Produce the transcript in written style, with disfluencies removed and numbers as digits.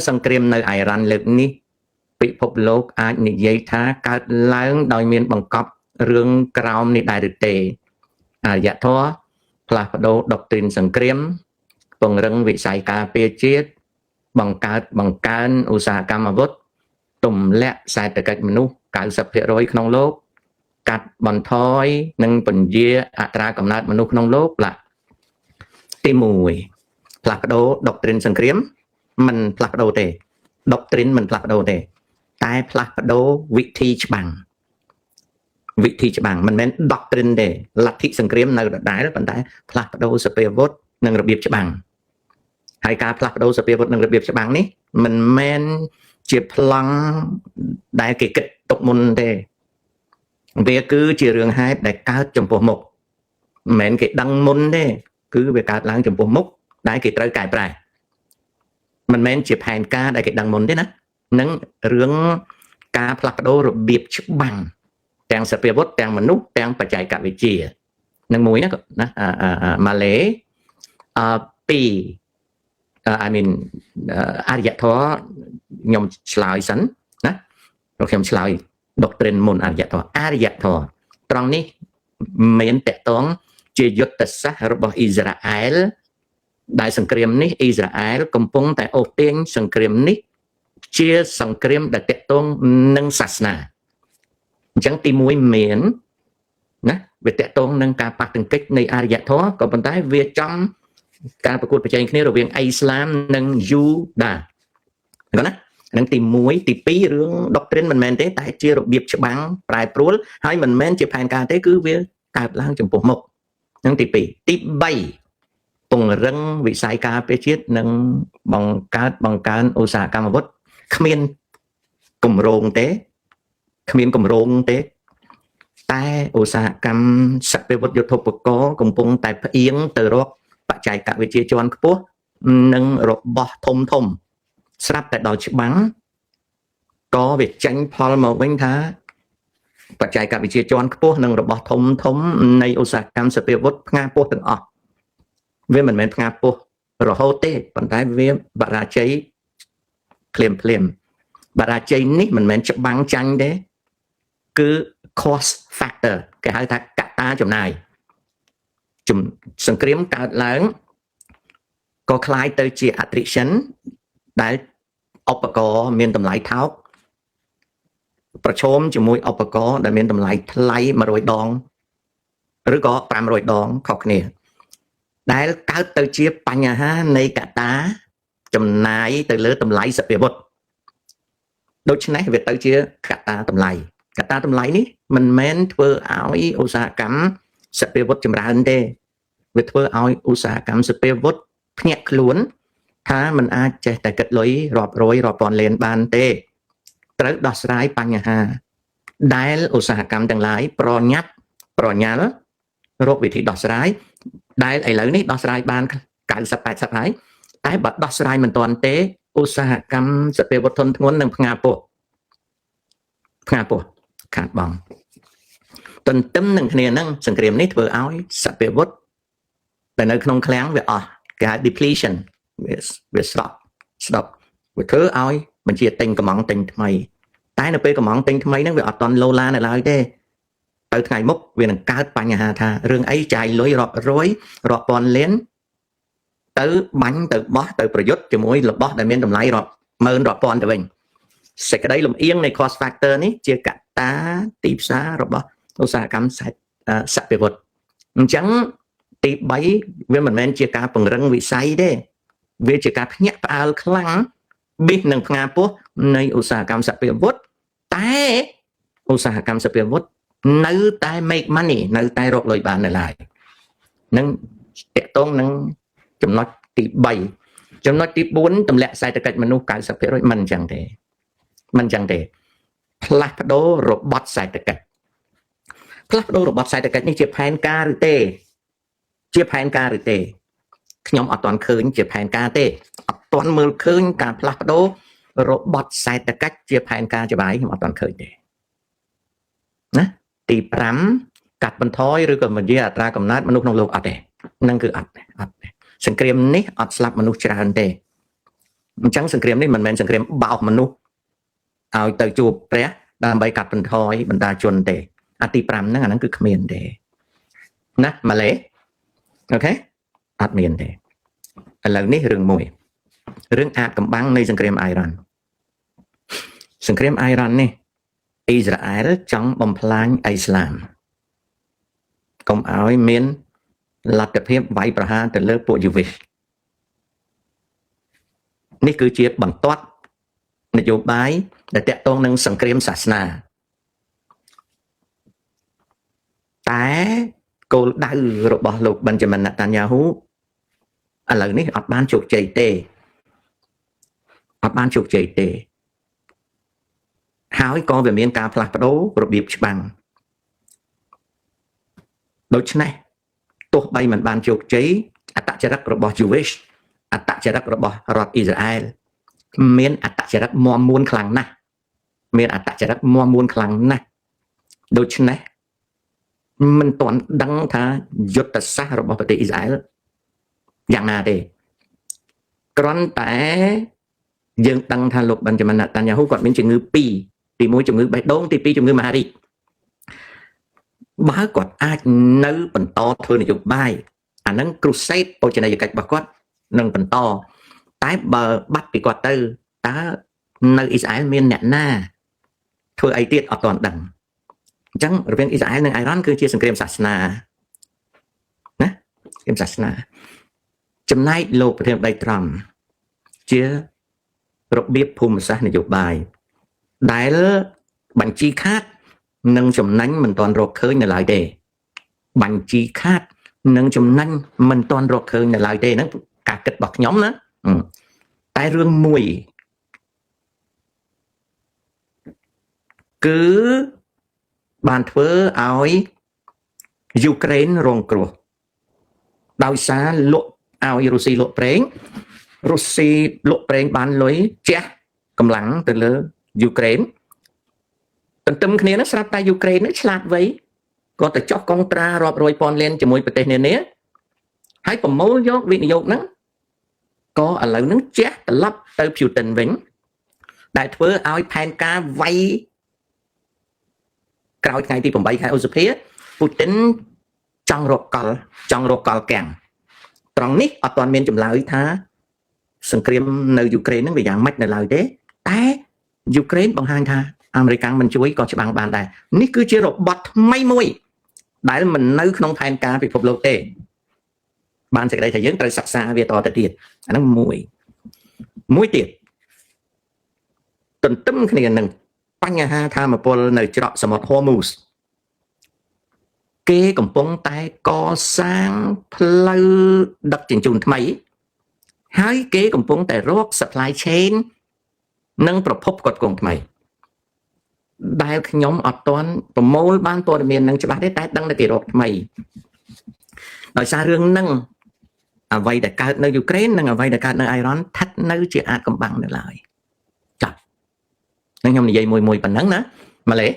សង្គ្រាមនៅអ៊ីរ៉ាន់លើកនេះពិភពលោកអាចនិយាយថាកើតឡើងដោយមានបង្កប់រឿងក្រោមនេះដែរឬទេអរិយធម៌ផ្លាស់ប្ដូរដុកទ្រីនសង្គ្រាមពង្រឹងវិស័យការពារជាតិបង្កើនឧស្សាហកម្មអាវុធទម្លាក់សេដ្ឋកិច្ចមនុស្ស 90% ក្នុងលោកកាត់បន្ថយនិងពន្យាអត្រាកំណើតមនុស្សក្នុងលោកទី1ផ្លាស់ប្ដូរដុកទ្រីនសង្គ្រាមមិនផ្លាស់ប្ដូរទេដុកទ្រីនមិនផ្លាស់ប្ដូរទេតែផ្លាស់ប្ដូរវិធីច្បាំងមិនមែនដុកទ្រីនទេលទ្ធិសង្គ្រាមនៅដដែលប៉ុន្តែផ្លាស់ប្ដូរសភាវុធនិងរបៀបច្បាំងហើយការផ្លាស់ប្ដូរសភាវុធនិងរបៀបច្បាំងនេះមិនមែនជាប្លង់ដែលគេគិតទុកមុនទេវាគឺជារឿងហេតុដែលកើតចំពោះមុខមិនមែនគេដឹងមុនទេគឺវាកើតឡើងចំពោះមុខដែលគេត្រូវកែប្រែមិនមែនជាផែនការដែលគេដឹងមុនទេណានឹងរឿងការផ្លាស់ប្ដូររបៀបច្បាំងទាំងសភាវុធទាំងមនុស្សទាំងបច្ចេកវិទ្យានឹងមួយណាម៉ាឡេពីរI mean អរិយធម៌ខ្ញុំឆ្លើយសិនណាខ្ញុំឆ្លើយដុកទ្រីនមុនអរិយធម៌ត្រង់នេះមានតកតងជាយុទ្ធសាស្ត្ររបស់អ៊ីស្រាអែលដែលសង្គ្រាមនេះអ៊ីស្រាអែលកំពុងតែអូសទាញសង្គ្រាមនេះជាសង្គ្រាមដែលតកតងនឹងសាសនាអញ្ចឹងទី1មានណាវាតកតងនឹងការប៉ះទង្គិចនៃអរិយធម៌ក៏ប៉ុន្តែវាចំការប្រកួតប្រជែងគ្នារវាងអ៊ីស្លាមនិងយូដាឃើញណានឹងទី1ទី2រឿងដុកទ្រីនមិនមែនទេតែជារបៀបច្បាំងប្រែប្រួលហើយមិនមែនជាផែនការទេគឺវាកើតឡើងចំពោះមុខនឹងទី2ទី3ពង្រឹងវិស័យការពារជាតិនិងបង្កើនឧស្សាហកម្មអាវុធគ្មានគម្រោងទេតែឧស្សាហកម្មសភាវុធយុទ្ធោពករណ៍កំពុងតែផ្អៀងទៅរកបច្ចេកវិទ្យាជាន់ខ្ពស់និងរបស់ធំស្រាប់តែដល់ច្បាំងក៏វាចេញផលមកវិញថាបច្ចេកវិទ្យាជាន់ខ្ពស់និងរបស់ធំនៃឧស្សាហកម្មសភាវុធផ្ងាពោះទាំងអស់វាមិនមែនផ្ងាពោះរហូតទេប៉ុន្តែវាបរាជ័យភ្លាមបរាជ័យនេះមិនមែនច្បាំងចាញ់ទេគឺ cost factor គេហៅថាកត្តាចំណាយសង្គ្រាមកើតឡើងក៏คล้ายទៅជា attrition ដែលឧបករណ៍មានតម្លៃថោកប្រឈមជាមួយឧបករណ៍ដែលមានតម្លៃថ្លៃ100ដងឬក៏500ដងខុសគ្នាដែលកើតទៅជាបញ្ហានៃកត្តាចំណាយទៅលើតម្លៃសភាវុធដូច្នេះវាទៅជាកត្តាតម្លៃនេះមិនមែនធ្វើឲ្យឧស្សាហកម្មសភាវុធចម្រើនទេវាធ្វើឲ្យឧស្សាហកម្មសភាវុធភ្ញាក់ខ្លួនថាมันអាចចេះតែគិតលុយរាប់រយរាប់ពាន់លានបានទេត្រូវដោះស្រាយបញ្ហាដែលឧស្សាហកម្មទាំងឡាយប្រញាល់រកវិធីដោះស្រាយដែលឥឡូវនេះដោះស្រាយបាន90-80ហើយតែបើដោះស្រាយមិនទាន់ទេឧស្សាហកម្មសភាវុធធនធ្ងន់នឹងផ្ងាពោះខាតបង់ទន្ទឹមនឹងគ្នានឹងសង្គ្រាមនេះធ្វើឲ្យសភាវុធដែលនៅក្នុងឃ្លាំងវាអស់គេហៅ depletion វាស្ដប់វាធ្វើឲ្យបញ្ជាទិញកំងទិញថ្មីតែនៅពេលកំងទិញថ្មីហ្នឹងវាអត់តន់លោឡានៅឡើយទេទៅថ្ងៃមុខវានឹងកើតបញ្ហាថារឿងអីចាយលុយរាប់រយរាប់ពាន់លានទៅបាញ់ទៅបោះទៅប្រយុទ្ធជាមួយរបស់ដែលមានតម្លៃរាប់ម៉ឺនរាប់ពាន់ទៅវិញសេចក្តីលំអៀងនៃ cost factor នេះជាកត្តាទីផ្សាររបស់ឧស្សាហកម្មសភាវុធអញ្ចឹងទី3វាមិនមែនជាការពង្រឹងវិស័យទេវាជាការភ្ញាក់ផ្អើលខ្លាំងប៊ីសនឹងផ្ងាពោះនៃឧស្សាហកម្មសភាវុធតែឧស្សាហកម្មសភាវុធនៅតែ make money នៅតែរកលុយបាននៅឡើយនឹងតកតងនឹងចំណុចទី3ចំណុចទី4ទម្លាក់សេដ្ឋកិច្ចមនុស្ស 90% មិនអញ្ចឹងទេផ្លាស់ប្ដូររបបសេដ្ឋកិច្ចនេះជាផែនការឬទេខ្ញុំអត់ទាន់ឃើញជាផែនការទេអត់ទាន់មើលឃើញការផ្លាស់ប្ដូររបបសេដ្ឋកិច្ចជាផែនការច្បាស់ខ្ញុំអត់ទាន់ឃើញទេណាទី5កាត់បន្ថយឬក៏បញ្ជាអត្រាកំណើតមនុស្សក្នុងលោកអត់ទេនឹងគឺអត់ទេសង្គ្រាមនេះអត់ស្លាប់មនុស្សច្រើនទេ អញ្ចឹងសង្គ្រាមនេះមិនមែនសង្គ្រាមបោកមនុស្សឲ្យទៅជួបព្រះដើម្បីកាត់បន្ថយបណ្ដាជនទេអាទី5ហ្នឹងអាហ្នឹងគឺគ្មានទេណាម៉ាឡេអូខេអត់មានទេឥឡូវនេះរឿងមួយរឿងអាតកំបាំងនៃសង្គ្រាមអ៊ីរ៉ានសង្គ្រាមអ៊ីរ៉ាននេះអ៊ីស្រាអែលចង់បំផ្លាញអ៊ីស្លាមកុំឲ្យមានលទ្ធភាពវាយប្រហារទៅលើពួកយូវីសនេះគឺជាបន្ទាត់នយោបាយដែលតាក់ទងនឹងសង្គ្រាមសាសនាតែគោលដៅរបស់លោកប៊ិនយ៉ាមីនណាតានយ៉ាហ៊ូឥឡូវនេះអត់បានជោគជ័យទេហើយក៏វាមានការផ្លាស់ប្ដូររបៀបច្បាំងដូច្នេះទោះបីមិនបានជោគជ័យអត្តចរិតរបស់ Jewish អត្តចរិតរបស់រដ្ឋអ៊ីស្រាអែលមានអត្តចរិតមាំមួនខ្លាំងណាស់ដូច្នេះមិនទាន់ដឹងថាយុទ្ធសាស្ត្ររបស់ប្រទេសអ៊ីស្រាអែលយ៉ាងណាទេគ្រាន់តែយើងដឹងថាលោកប៊ិនយ៉ាមីនណាតានយ៉ាហ៊ូគាត់មានជំងឺ2ទី1ជំងឺបេះដូងទី2ជំងឺមហារីកបើគាត់អាចនៅបន្តធ្វើនយោបាយអាហ្នឹង crusade បូជនីយកិច្ចរបស់គាត់នឹងបន្តតែបើបាត់ពីគាត់ទៅតើនៅអ៊ីស្រាអែលមានអ្នកណាធ្វើអីទៀតអត់ទាន់ដឹងអញ្ចឹងរវាងអ៊ីស្រាអែលនិងអ៊ីរ៉ានគឺជាសង្គ្រាមសាសនាណាសង្គ្រាមសាសនាចំណែកលោកប្រធានាធិបតីត្រង់ជារបៀបភូមិសាស្ត្រនយោបាយដែលបញ្ជីខាតនិងចំណេញមិនទាន់រកឃើញនៅឡើយទេបញ្ជីខាតនិងចំណេញមិនទាន់រកឃើញនៅឡើយទេហ្នឹងការគិតរបស់ខ្ញុំណាតែរឿងមួយគឺបានធ្វើឲ្យយូក្រែនរងគ្រោះដោយសារលក់ឲ្យរុស្ស៊ីលក់ប្រេងរុស្ស៊ីលក់ប្រេងបានលុយជះកម្លាំងទៅលើយូក្រែនទន្ទឹមគ្នានោះស្រាប់តែយូក្រែននេះឆ្លាតវៃក៏ទៅចោះកុងត្រារាប់រយពាន់លានជាមួយប្រទេសនានាហើយប្រមូលយកវិនិយោគហ្នឹងក៏ឥឡូវហ្នឹងជះត្រឡប់ទៅព្យូតិនវិញដែលធ្វើឲ្យផែនការវាយក្រោយថ្ងៃទី8ខែឧសភាពូទីនចង់រកកលកាំងត្រង់នេះអត់ទាន់មានចម្លើយថាសង្គ្រាមនៅយូក្រែនហ្នឹងវាយ៉ាងម៉េចនៅឡើយទេតែយូក្រែនបង្ហាញថាអាមេរិកមិនជួយក៏ច្បាំងបានដែរនេះគឺជារបត់ថ្មីមួយដែលមិននៅក្នុងផែនការពិភពលោកទេបានសេចក្តីថាយើងត្រូវសិក្សាវាតទៅទៀតអាហ្នឹងមួយទៀតទន្ទឹមគ្នានឹងបញ្ហាធម្មពលនៅច្រកសមុទ្រ Hormuz គេកំពុងតែកសាងផ្លូវដឹកជញ្ជូនថ្មីហើយគេកំពុងតែរក supply chain និងប្រភពផ្គត់ផ្គង់ថ្មីដែលខ្ញុំអត់ទាន់ប្រមូលបានព័ត៌មាននឹងច្បាស់ទេតែដឹងតែគេរកថ្មីដោយសាររឿងហ្នឹងអ្វីដែលកើតនៅយូក្រែននិងអ្វីដែលកើតនៅអ៊ីរ៉ានស្ថិតនៅជាអាចកំបាំងនៅឡើយចា៎ខ្ញុំនិយាយមួយប៉ុណ្ណឹងណាម៉ាឡេ